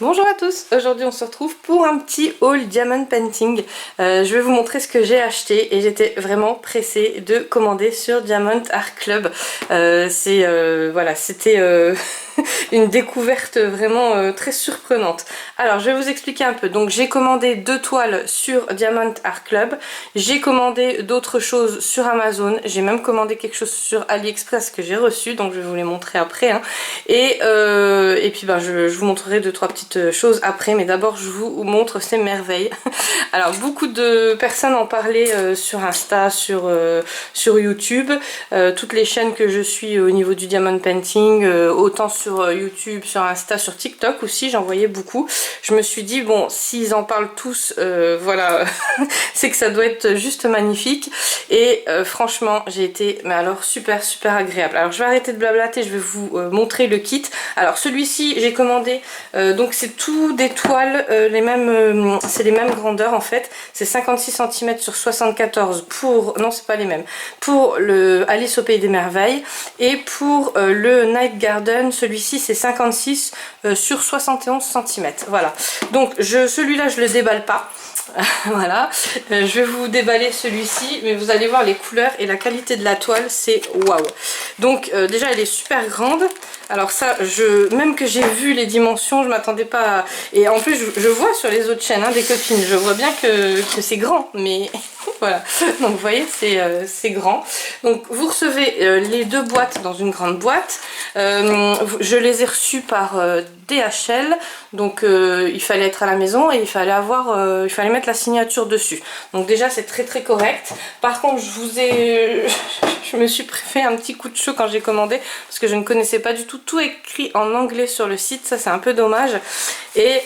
Bonjour à tous, aujourd'hui on se retrouve pour un petit haul diamond painting. Je vais vous montrer ce que j'ai acheté et j'étais vraiment pressée de commander sur Diamond Art Club. Voilà, c'était une découverte vraiment très surprenante. Alors je vais vous expliquer un peu. Donc j'ai commandé 2 toiles sur Diamond Art Club, j'ai commandé d'autres choses sur Amazon, j'ai même commandé quelque chose sur AliExpress que j'ai reçu, donc je vais vous les montrer après. Hein. Et puis je vous montrerai 2-3 petites choses après, mais d'abord je vous montre ces merveilles. Alors beaucoup de personnes en parlaient sur Insta, sur YouTube, toutes les chaînes que je suis au niveau du diamond painting, autant sur YouTube, sur Insta, sur TikTok aussi, j'en voyais beaucoup. Je me suis dit bon, s'ils en parlent tous, voilà, c'est que ça doit être juste magnifique. Et franchement j'ai été, mais alors super agréable. Alors je vais arrêter de blablater, je vais vous montrer le kit. Alors celui-ci j'ai commandé, donc c'est tout des toiles, c'est les mêmes grandeurs en fait, c'est 56 cm sur 74 pour, non c'est pas les mêmes, pour le Alice au Pays des Merveilles, et pour le Night Garden, celui-ci c'est 56 sur 71 cm, voilà. Donc celui-là je le déballe pas. Voilà, je vais vous déballer celui-ci, mais vous allez voir les couleurs et la qualité de la toile, c'est waouh. Donc déjà elle est super grande. Alors ça, même que j'ai vu les dimensions, je m'attendais pas à... Et en plus je vois sur les autres chaînes, hein, des copines, je vois bien que c'est grand, mais voilà. Donc vous voyez, c'est grand. Donc vous recevez les 2 boîtes dans une grande boîte. Je les ai reçues par DHL, donc il fallait être à la maison et il fallait mettre la signature dessus. Donc déjà c'est très correct. Par contre je me suis fait un petit coup de chaud quand j'ai commandé parce que je ne connaissais pas du tout. Tout écrit en anglais sur le site, ça c'est un peu dommage. Et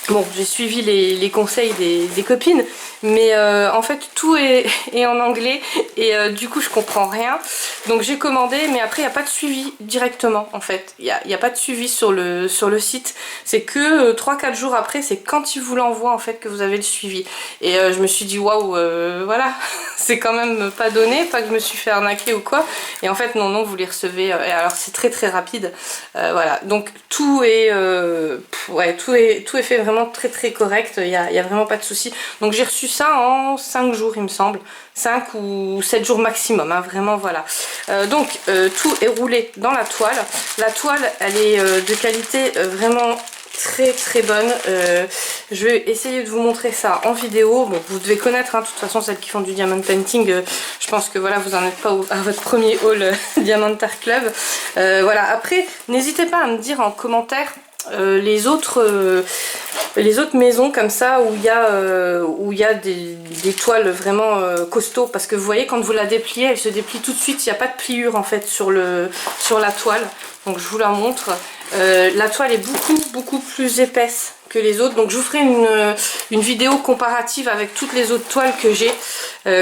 bon, j'ai suivi les conseils des copines, mais en fait tout est en anglais et du coup je comprends rien. Donc j'ai commandé, mais après il n'y a pas de suivi directement en fait. Il y a pas de suivi sur le site. C'est que 3-4 jours après, c'est quand ils vous l'envoient en fait que vous avez le suivi. Et je me suis dit waouh, voilà, c'est quand même pas donné, pas que je me suis fait arnaquer ou quoi. Et en fait non, vous les recevez. Et alors c'est très rapide. Voilà, donc tout est fait vraiment très correct, il y a vraiment pas de souci. Donc j'ai reçu ça en 5 jours il me semble, 5 ou 7 jours maximum, hein, vraiment voilà. Donc tout est roulé dans la toile. La toile elle est de qualité vraiment très bonne. Je vais essayer de vous montrer ça en vidéo. Bon, vous devez connaître, hein, de toute façon celles qui font du diamond painting, je pense que voilà, vous en êtes pas à votre premier haul Diamond Art Club. Voilà, après n'hésitez pas à me dire en commentaire les autres maisons comme ça où il y a des toiles vraiment costauds, parce que vous voyez quand vous la dépliez, elle se déplie tout de suite, il n'y a pas de pliure en fait sur la toile. Donc je vous la montre. La toile est beaucoup plus épaisse que les autres, donc je vous ferai une vidéo comparative avec toutes les autres toiles que j'ai,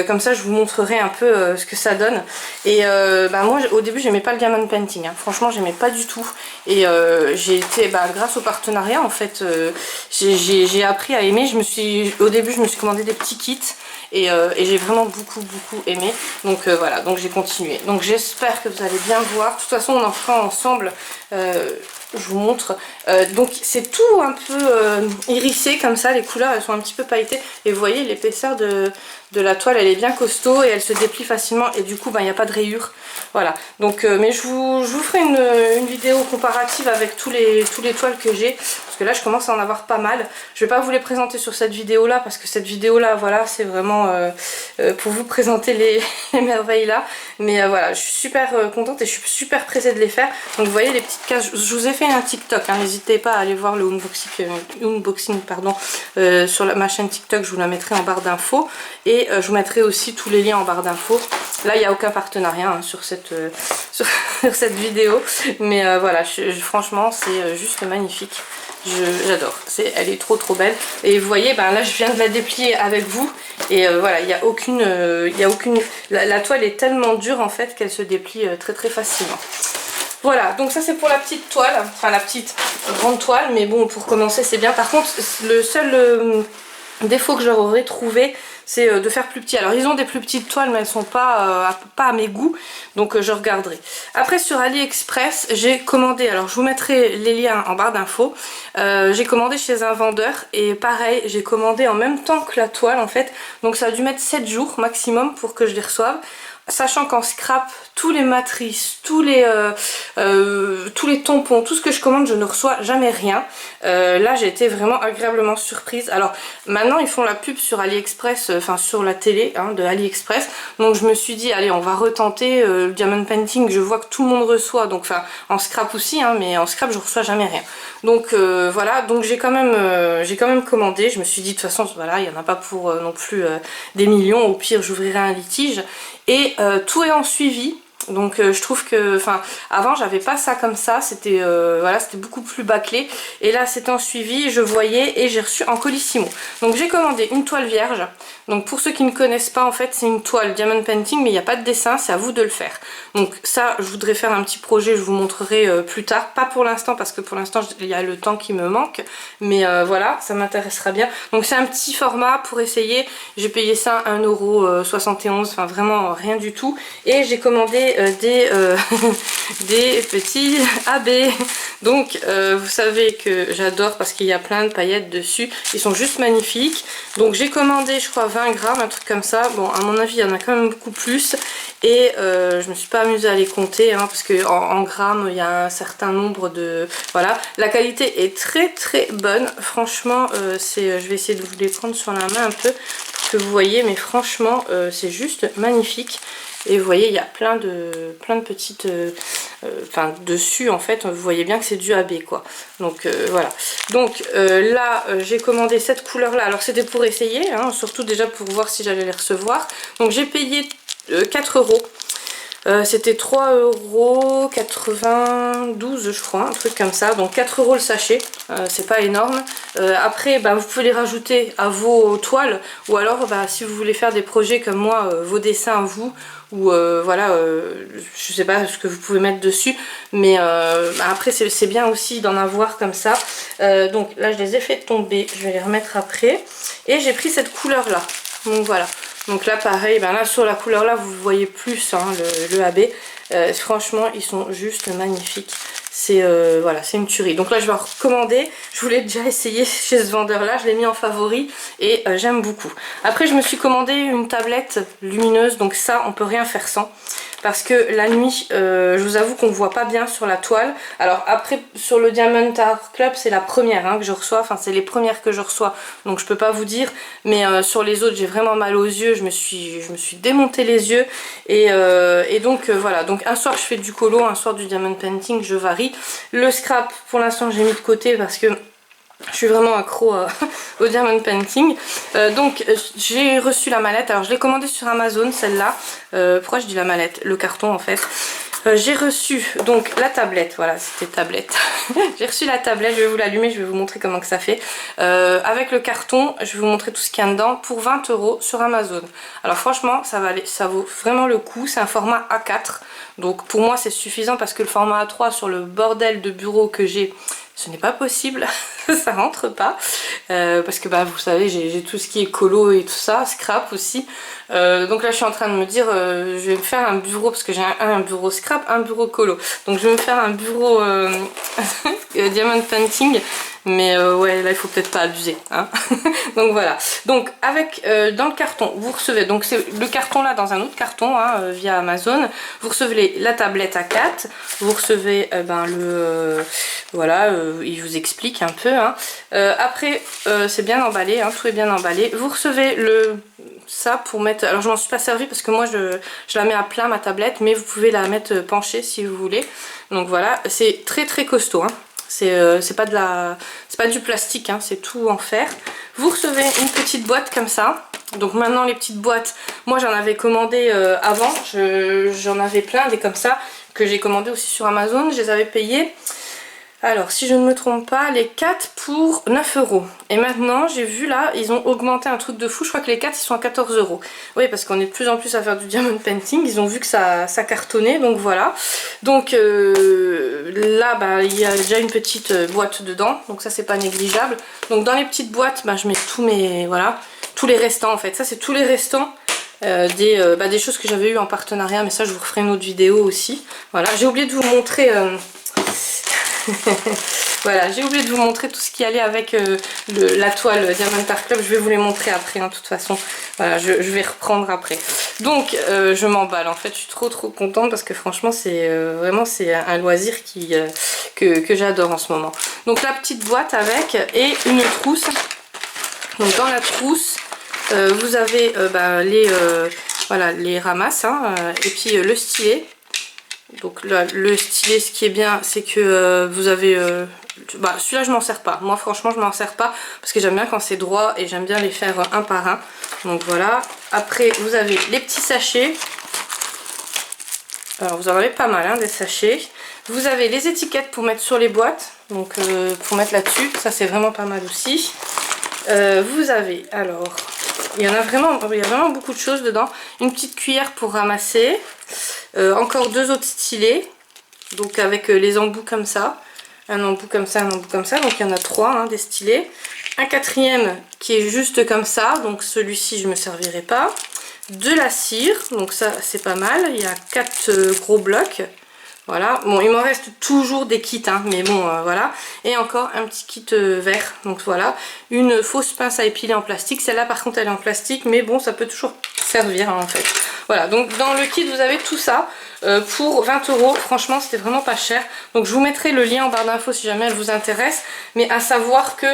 comme ça je vous montrerai un peu ce que ça donne. Et moi au début j'aimais pas le diamond painting, hein. Franchement j'aimais pas du tout, et j'ai été, grâce au partenariat en fait, j'ai appris à aimer. Au début je me suis commandé des petits kits et j'ai vraiment beaucoup aimé, donc voilà, donc j'ai continué. Donc j'espère que vous allez bien voir, de toute façon on en fera ensemble. Je vous montre. Donc c'est tout un peu hérissé comme ça, les couleurs elles sont un petit peu pailletées, et vous voyez l'épaisseur de la toile, elle est bien costaud et elle se déplie facilement, et du coup il n'y a pas de rayures. Voilà, donc mais je vous ferai une vidéo comparative avec tous les toiles que j'ai, parce que là je commence à en avoir pas mal. Je vais pas vous les présenter sur cette vidéo là, parce que cette vidéo là, voilà, c'est vraiment pour vous présenter les merveilles là. Mais voilà, je suis super contente et je suis super pressée de les faire. Donc vous voyez les petites cases, je vous ai fait un TikTok, hein, n'hésitez pas à aller voir le unboxing sur ma chaîne TikTok, je vous la mettrai en barre d'infos, et je vous mettrai aussi tous les liens en barre d'infos. Là il n'y a aucun partenariat, hein, sur cette vidéo, mais voilà, franchement c'est juste magnifique. J'adore, elle est trop belle. Et vous voyez, là je viens de la déplier avec vous, et voilà, il n'y a aucune, la toile est tellement dure en fait qu'elle se déplie très facilement. Voilà, donc ça c'est pour la petite toile, enfin la petite grande toile, mais bon, pour commencer c'est bien. Par contre le seul défaut que je leur aurais trouvé, c'est de faire plus petit. Alors ils ont des plus petites toiles mais elles sont pas à mes goûts, donc je regarderai. Après sur AliExpress j'ai commandé, alors je vous mettrai les liens en barre d'infos, j'ai commandé chez un vendeur et pareil j'ai commandé en même temps que la toile en fait, donc ça a dû mettre 7 jours maximum pour que je les reçoive. Sachant qu'en scrap, tous les matrices, tous les tampons, tout ce que je commande, je ne reçois jamais rien. Là, j'ai été vraiment agréablement surprise. Alors, maintenant, ils font la pub sur AliExpress, enfin sur la télé hein, de AliExpress. Donc, je me suis dit, allez, on va retenter le Diamond Painting. Je vois que tout le monde reçoit, donc enfin, en scrap aussi, hein, mais en scrap, je reçois jamais rien. Donc, voilà, donc j'ai quand même commandé. Je me suis dit, de toute façon, voilà, il n'y en a pas pour non plus des millions. Au pire, j'ouvrirai un litige. Et tout est en suivi, donc je trouve que, enfin, avant j'avais pas ça comme ça, c'était voilà, c'était beaucoup plus bâclé. Et là c'était en suivi, je voyais et j'ai reçu en colissimo. Donc j'ai commandé une toile vierge. Donc pour ceux qui ne connaissent pas, en fait c'est une toile Diamond Painting mais il n'y a pas de dessin, c'est à vous de le faire. Donc ça je voudrais faire un petit projet, je vous montrerai plus tard, pas pour l'instant parce que pour l'instant il y a le temps qui me manque. Mais voilà, ça m'intéressera bien. Donc c'est un petit format pour essayer, j'ai payé ça 1,71 €, enfin vraiment rien du tout. Et j'ai commandé des petits AB. Donc vous savez que j'adore parce qu'il y a plein de paillettes dessus, ils sont juste magnifiques. Donc j'ai commandé je crois 20 grammes, un truc comme ça. Bon à mon avis il y en a quand même beaucoup plus. Et je me suis pas amusée à les compter hein, parce que en grammes il y a un certain nombre de... Voilà, la qualité est très très bonne. Franchement je vais essayer de vous les prendre sur la main un peu pour que vous voyez, mais franchement c'est juste magnifique. Et vous voyez il y a plein de petites enfin dessus en fait vous voyez bien que c'est du AB quoi. Donc voilà, donc là j'ai commandé cette couleur là, alors c'était pour essayer hein, surtout déjà pour voir si j'allais les recevoir. Donc j'ai payé 4 €. C'était 3,92 € je crois, un truc comme ça, donc 4 € le sachet, c'est pas énorme. Après bah, vous pouvez les rajouter à vos toiles ou alors bah, si vous voulez faire des projets comme moi, vos dessins à vous, ou voilà, je sais pas ce que vous pouvez mettre dessus, mais après c'est bien aussi d'en avoir comme ça. Donc là je les ai fait tomber, je vais les remettre après, et j'ai pris cette couleur là, donc voilà. Donc là pareil, ben là sur la couleur là vous voyez plus hein, le AB. Franchement ils sont juste magnifiques. C'est voilà, c'est une tuerie. Donc là je vais en recommander. Je voulais déjà essayer chez ce vendeur là, je l'ai mis en favori et j'aime beaucoup. Après je me suis commandé une tablette lumineuse, donc ça on peut rien faire sans. Parce que la nuit, je vous avoue qu'on ne voit pas bien sur la toile. Alors après, sur le Diamond Art Club, c'est la première hein, que je reçois. Enfin, c'est les premières que je reçois. Donc je peux pas vous dire. Mais sur les autres, j'ai vraiment mal aux yeux. Je me suis démonté les yeux. Et donc voilà. Donc un soir, je fais du colo. Un soir, du Diamond Painting. Je varie. Le scrap, pour l'instant, j'ai mis de côté parce que... je suis vraiment accro au Diamond Painting. Donc j'ai reçu la mallette. Alors je l'ai commandée sur Amazon celle-là. Pourquoi je dis la mallette? Le carton en fait. J'ai reçu donc la tablette. Voilà, c'était tablette. J'ai reçu la tablette. Je vais vous l'allumer. Je vais vous montrer comment que ça fait. Avec le carton, je vais vous montrer tout ce qu'il y a dedans pour 20 € sur Amazon. Alors franchement, ça vaut vraiment le coup. C'est un format A4. Donc pour moi c'est suffisant parce que le format A3 sur le bordel de bureau que j'ai, ce n'est pas possible, ça rentre pas, parce que bah, vous savez j'ai tout ce qui est colo et tout ça, scrap aussi, donc là je suis en train de me dire je vais me faire un bureau, parce que j'ai un bureau scrap, un bureau colo, donc je vais me faire un bureau Diamond Painting, mais ouais là il faut peut-être pas abuser hein. Donc voilà, donc avec dans le carton vous recevez, donc c'est le carton là dans un autre carton hein, via Amazon, vous recevez la tablette A4, vous recevez voilà, il vous explique un peu hein. Après c'est bien emballé hein, tout est bien emballé, vous recevez ça pour mettre, alors je m'en suis pas servi parce que moi je la mets à plat ma tablette, mais vous pouvez la mettre penchée si vous voulez. Donc voilà, c'est très très costaud hein. C'est pas du plastique hein, c'est tout en fer. Vous recevez une petite boîte comme ça. Donc maintenant les petites boîtes, moi j'en avais commandé avant, j'en avais plein des comme ça que j'ai commandé aussi sur Amazon, je les avais payées. Alors si je ne me trompe pas, les 4 pour 9 €. Et maintenant j'ai vu là, ils ont augmenté un truc de fou, je crois que les 4 ils sont à 14 €. Oui, parce qu'on est de plus en plus à faire du diamond painting, ils ont vu que ça cartonnait, donc voilà. Donc là bah, il y a déjà une petite boîte dedans, donc ça c'est pas négligeable. Donc dans les petites boîtes, bah, je mets tous mes, voilà, tous les restants en fait. Ça c'est tous les restants des choses que j'avais eu en partenariat, mais ça je vous referai une autre vidéo aussi. Voilà, j'ai oublié de vous montrer... Voilà, j'ai oublié de vous montrer tout ce qui allait avec la toile Diamond Art Club. Je vais vous les montrer après, hein, de toute façon. Voilà, je vais reprendre après. Donc, je m'emballe. En fait, je suis trop contente parce que franchement, c'est vraiment c'est un loisir que j'adore en ce moment. Donc, la petite boîte avec et une trousse. Donc, dans la trousse, vous avez voilà, les ramasses hein, et puis le stylet. Donc là, le stylet, ce qui est bien, c'est que vous avez... celui-là, je m'en sers pas. Moi, franchement, je m'en sers pas parce que j'aime bien quand c'est droit et j'aime bien les faire un par un. Donc voilà. Après, vous avez les petits sachets. Alors, vous en avez pas mal, hein, des sachets. Vous avez les étiquettes pour mettre sur les boîtes. Donc, pour mettre là-dessus. Ça, c'est vraiment pas mal aussi. Vous avez, alors... il y a vraiment beaucoup de choses dedans. Une petite cuillère pour ramasser. Encore 2 autres stylets, donc avec les embouts comme ça, un embout comme ça, un embout comme ça, donc il y en a 3 hein, des stylets. Un quatrième qui est juste comme ça, donc celui-ci je me servirai pas. De la cire, donc ça c'est pas mal, il y a 4 gros blocs. Voilà, bon il m'en reste toujours des kits, hein, mais bon voilà. Et encore un petit kit vert, donc voilà. Une fausse pince à épiler en plastique, celle-là par contre elle est en plastique, mais bon ça peut toujours servir hein, en fait. Voilà, donc dans le kit vous avez tout ça pour 20 €, franchement c'était vraiment pas cher. Donc je vous mettrai le lien en barre d'infos si jamais elle vous intéresse. Mais à savoir que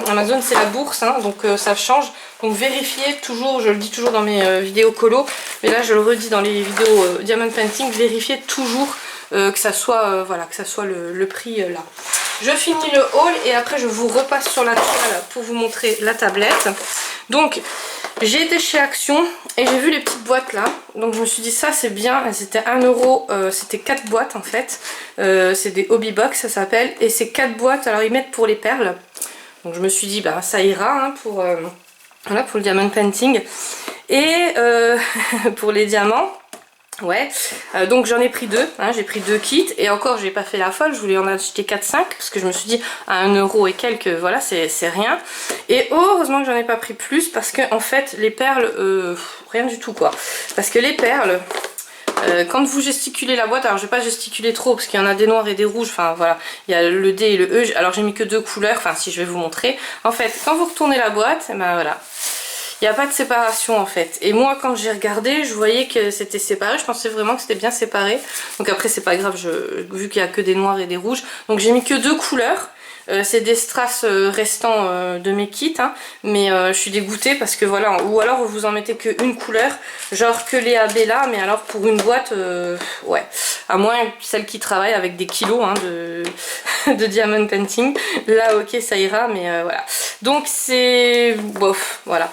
Amazon c'est la bourse, hein, donc ça change. Donc vérifiez toujours, je le dis toujours dans mes vidéos colo, mais là je le redis dans les vidéos Diamond Painting, vérifiez toujours que ça soit, voilà, que ça soit le prix là. Je finis le haul et après je vous repasse sur la toile pour vous montrer la tablette. Donc j'ai été chez Action et j'ai vu les petites boîtes là, donc je me suis dit ça c'est bien, c'était 1 €, c'était 4 boîtes en fait, c'est des hobby box ça s'appelle, et c'est 4 boîtes, alors ils mettent pour les perles, donc je me suis dit bah ça ira hein, voilà, pour le diamond painting, et pour les diamants. Ouais, donc j'en ai pris 2, hein, j'ai pris 2 kits et encore j'ai pas fait la folle, je voulais en acheter 4-5 parce que je me suis dit à 1 € et quelques, voilà c'est rien. Et heureusement que j'en ai pas pris plus parce que en fait les perles, rien du tout quoi. Parce que les perles, quand vous gesticulez la boîte, alors je vais pas gesticuler trop parce qu'il y en a des noirs et des rouges, enfin voilà, il y a le D et le E, alors j'ai mis que 2 couleurs, enfin si je vais vous montrer. En fait quand vous retournez la boîte, ben voilà. Il n'y a pas de séparation en fait. Et moi quand j'ai regardé, je voyais que c'était séparé. Je pensais vraiment que c'était bien séparé. Donc après c'est pas grave, vu qu'il n'y a que des noirs et des rouges. Donc j'ai mis que 2 couleurs. C'est des strass restants de mes kits, hein, mais je suis dégoûtée parce que voilà, ou alors vous en mettez qu'une couleur, genre que les AB là, mais alors pour une boîte, ouais, à moins celle qui travaille avec des kilos hein, de diamond painting, là ok ça ira, mais voilà. Donc c'est bof, voilà.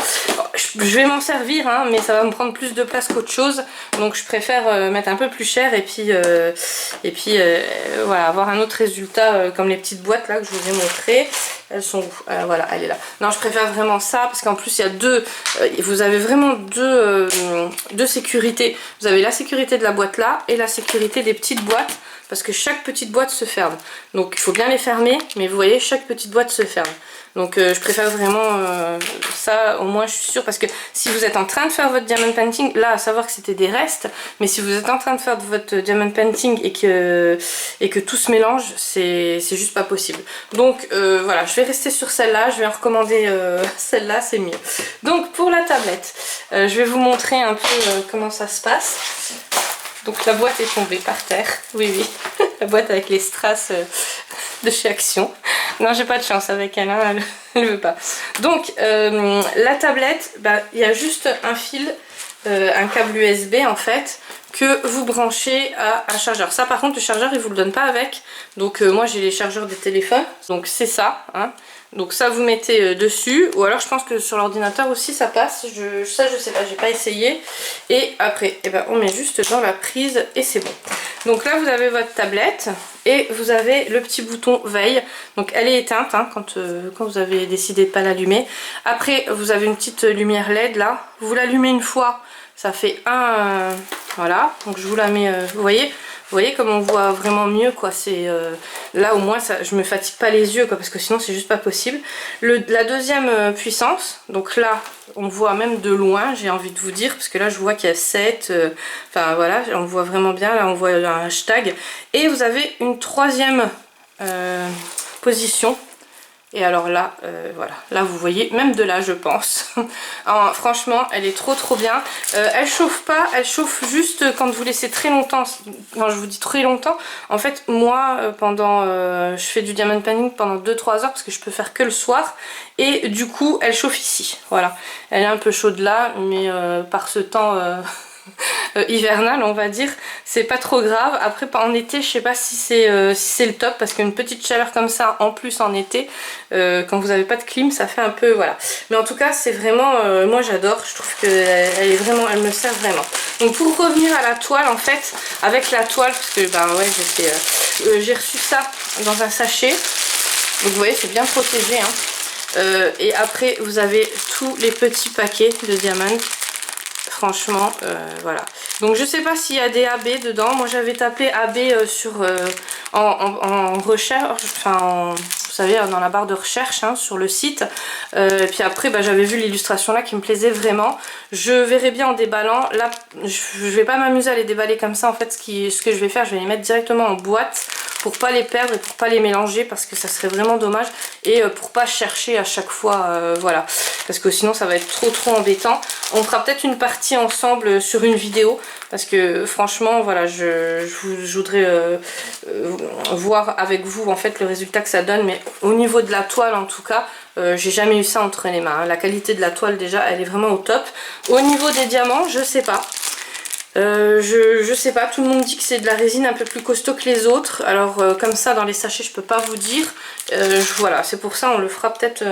Je vais m'en servir, hein, mais ça va me prendre plus de place qu'autre chose, donc je préfère mettre un peu plus cher et puis voilà, avoir un autre résultat comme les petites boîtes là que je vous ai montré. Elles sont où? Voilà, elle est là. Non, je préfère vraiment ça parce qu'en plus il y a deux, vous avez vraiment deux sécurités. Vous avez la sécurité de la boîte là et la sécurité des petites boîtes, parce que chaque petite boîte se ferme. Donc il faut bien les fermer, mais vous voyez chaque petite boîte se ferme. Donc je préfère vraiment ça, au moins je suis sûre, parce que si vous êtes en train de faire votre diamond painting, là à savoir que c'était des restes, mais si vous êtes en train de faire votre diamond painting et que tout se mélange, c'est juste pas possible. Donc voilà, je vais rester sur celle-là, je vais en recommander celle-là, c'est mieux. Donc pour la tablette, je vais vous montrer un peu comment ça se passe. Donc la boîte est tombée par terre, oui oui, la boîte avec les strass de chez Action. Non, j'ai pas de chance avec elle, hein, elle veut pas. Donc la tablette, bah, il y a juste un fil, un câble USB en fait, que vous branchez à un chargeur. Ça par contre le chargeur il vous le donne pas avec, donc moi j'ai les chargeurs des téléphones, donc c'est ça, hein. Donc ça vous mettez dessus, ou alors je pense que sur l'ordinateur aussi ça passe, ça je sais pas, j'ai pas essayé. Et après, eh ben, on met juste dans la prise et c'est bon. Donc là vous avez votre tablette, Et vous avez le petit bouton veille, donc elle est éteinte hein, quand vous avez décidé de pas l'allumer. Après vous avez une petite lumière LED là, vous l'allumez une fois, ça fait un... voilà, donc je vous la mets, vous voyez comme on voit vraiment mieux quoi, c'est là au moins ça, je me fatigue pas les yeux quoi, parce que sinon c'est juste pas possible. La deuxième puissance, donc là on voit même de loin, j'ai envie de vous dire, parce que là je vois qu'il y a 7, enfin voilà, on voit vraiment bien, là on voit un hashtag. Et vous avez une troisième position. Et alors là, voilà, là vous voyez, même de là je pense. Alors, franchement, elle est trop bien. Elle chauffe pas, elle chauffe juste quand vous laissez très longtemps. Quand je vous dis très longtemps, en fait moi, je fais du diamond painting pendant 2-3 heures parce que je peux faire que le soir. Et du coup, elle chauffe ici, voilà. Elle est un peu chaude là, mais par ce temps... hivernal on va dire, c'est pas trop grave. Après en été je sais pas si c'est le top, parce qu'une petite chaleur comme ça en plus en été, quand vous avez pas de clim, ça fait un peu voilà. Mais en tout cas c'est vraiment, moi j'adore, je trouve que elle me sert vraiment. Donc pour revenir à la toile, en fait avec la toile, parce que ben ouais j'ai reçu ça dans un sachet, donc vous voyez c'est bien protégé hein. Et après vous avez tous les petits paquets de diamants. Franchement, voilà. Donc je sais pas s'il y a des AB dedans. Moi j'avais tapé AB en recherche, enfin vous savez dans la barre de recherche hein, sur le site. Puis après bah, j'avais vu l'illustration là qui me plaisait vraiment. Je verrai bien en déballant. Là je vais pas m'amuser à les déballer comme ça. En fait ce que je vais faire, je vais les mettre directement en boîte pour pas les perdre et pour pas les mélanger, parce que ça serait vraiment dommage, et pour pas chercher à chaque fois, voilà, parce que sinon ça va être trop embêtant. On fera peut-être une partie ensemble sur une vidéo, parce que franchement voilà, je voudrais voir avec vous en fait le résultat que ça donne. Mais au niveau de la toile en tout cas, j'ai jamais eu ça entre les mains hein. La qualité de la toile déjà elle est vraiment au top. Au niveau des diamants je sais pas. Je sais pas, tout le monde dit que c'est de la résine un peu plus costaud que les autres. Alors comme ça dans les sachets je peux pas vous dire. Voilà, c'est pour ça on fera peut-être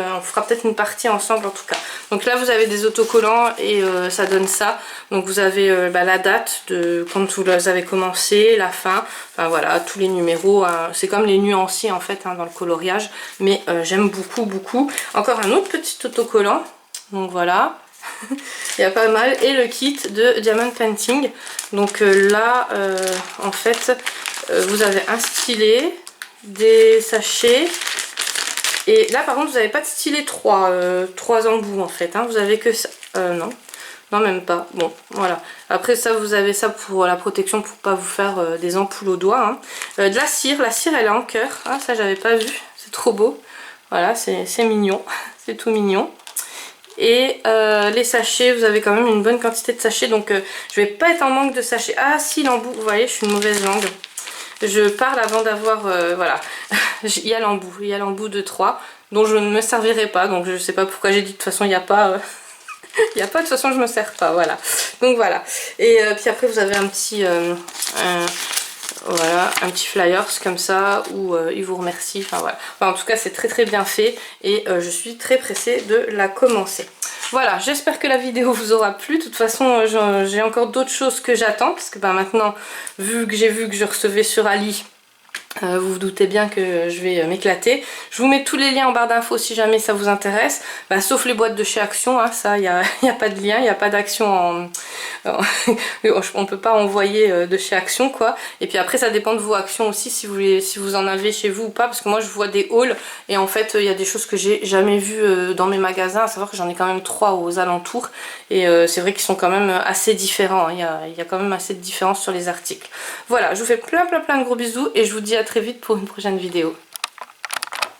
une partie ensemble en tout cas. Donc là vous avez des autocollants et ça donne ça. Donc vous avez la date de quand vous avez commencé, la fin, enfin voilà, tous les numéros hein. C'est comme les nuanciers en fait hein, dans le coloriage. Mais j'aime beaucoup. Encore un autre petit autocollant. Donc voilà. Il y a pas mal, et le kit de diamond painting. Donc là en fait vous avez un stylet, des sachets, et là par contre vous n'avez pas de stylet 3 embouts en fait hein. Vous avez que ça, non même pas, bon voilà. Après ça vous avez ça pour la protection, pour pas vous faire des ampoules au doigt hein. De la cire elle est en cœur hein, ça j'avais pas vu, c'est trop beau, voilà, c'est mignon, c'est tout mignon. Et les sachets, vous avez quand même une bonne quantité de sachets, donc je vais pas être en manque de sachets. Ah si, l'embout, vous voyez, je suis une mauvaise langue. Je parle avant d'avoir, voilà, il y a l'embout de 3, dont je ne me servirai pas, donc je sais pas pourquoi j'ai dit de toute façon il n'y a pas... il n'y a pas, de toute façon je me sers pas, voilà. Donc voilà. Et puis après vous avez un petit... voilà, un petit flyers comme ça où il vous remercie, enfin voilà. Enfin, en tout cas c'est très bien fait, et je suis très pressée de la commencer. Voilà, j'espère que la vidéo vous aura plu. De toute façon j'ai encore d'autres choses que j'attends, parce que bah, maintenant vu que je recevais sur Ali, vous vous doutez bien que je vais m'éclater. Je vous mets tous les liens en barre d'infos si jamais ça vous intéresse, bah, sauf les boîtes de chez Action hein, ça il n'y a pas de lien, il n'y a pas d'Action on peut pas envoyer de chez Action quoi. Et puis après ça dépend de vos actions aussi, si vous en avez chez vous ou pas, parce que moi je vois des hauls et en fait il y a des choses que j'ai jamais vues dans mes magasins, à savoir que j'en ai quand même 3 aux alentours, et c'est vrai qu'ils sont quand même assez différents hein. Il y a quand même assez de différence sur les articles. Voilà, je vous fais plein de gros bisous, et je vous dis à très vite pour une prochaine vidéo.